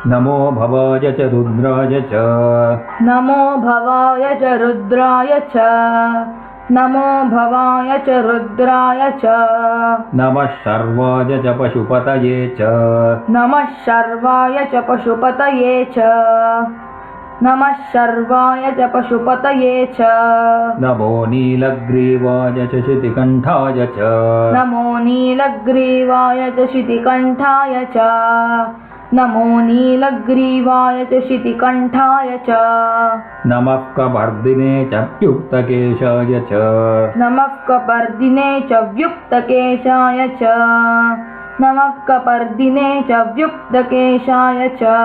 नमो भवाय च रुद्राय च नमो भवाय च रुद्राय च नमो भवाय च रुद्राय च नमः शर्वाय च पशुपतये च नमः शर्वाय च पशुपतये च नमः शर्वाय च पशुपतये च नमो नीलग्रीवाय च शितिकण्ठाय च नमो नीलग्रीवाय च शितिकण्ठाय च नमो नीलग्रीवाय च शितिकण्ठाय च नमः कपर्दिने च व्युक्तकेशाय च नमः कपर्दिने च व्युक्तकेशाय च नमः कपर्दिने च व्युक्तकेशाय च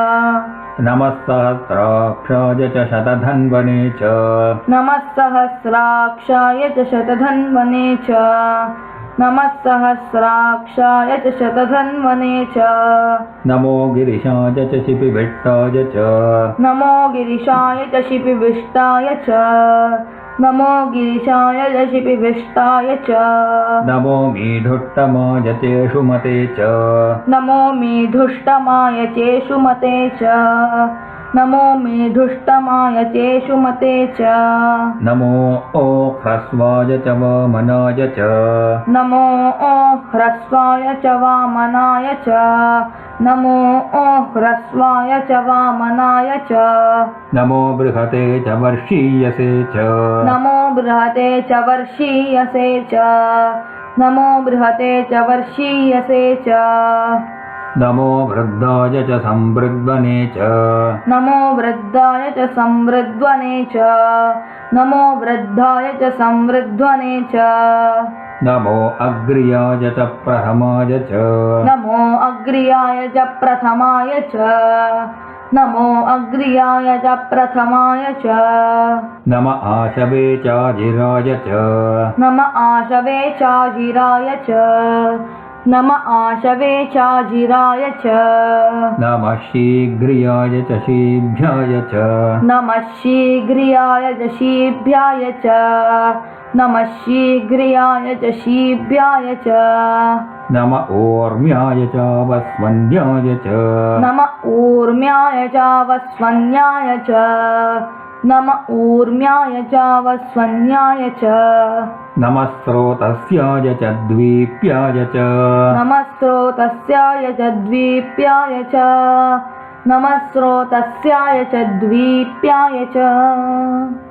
नमः सहस्राक्षाय च शतधन्वने च नमः सहस्राक्षाय च शतधन्वने च नमः सहस्राक्षाय च शतधन्वने च नमो गिरिशाय च शिपिविष्टाय च नमो गिरिशाय च शिपिविष्टाय च नमो गिरिशाय च शिपिविष्टाय च नमो मीढुष्टमाय चेषुमते च नमो मीढुष्टमाय चेषुमते च नमो मीढुष्टमाय चेषुमते च नमो ह्रस्वाय च वामनाय च नमो ह्रस्वाय च वामनाय च नमो ह्रस्वाय च वामनाय च नमो बृहते च वर्षीयसे च नमो बृहते च वर्षीयसे च नमो बृहते च वर्षीयसे च नमो वृद्धाय च संवृद्वने च नमो वृद्धाय च संवृद्वने च नमो वृद्धाय च संवृद्वने च नमो अग्र्याय च प्रथमाय च नमो अग्र्याय च प्रथमाय च नमो अग्र्याय च प्रथमाय च नम आशवे चाजिराय च नम आशवे चाजिराय च नम आशवे चाजिराय च नमः शीघ्रियाय च शीभ्याय च नमः शीघ्रियाय च शीभ्याय च नमः शीघ्रियाय च शीभ्याय च नम ऊर्म्याय च वस्वन्याय च नम ऊर्म्याय च वस्वन्याय च नम ऊर्म्याय च वस्वन्याय च नमः स्रोतस्याय च द्वीप्याय च नमः स्रोतस्याय च द्वीप्याय च नमः स्रोतस्याय च द्वीप्याय च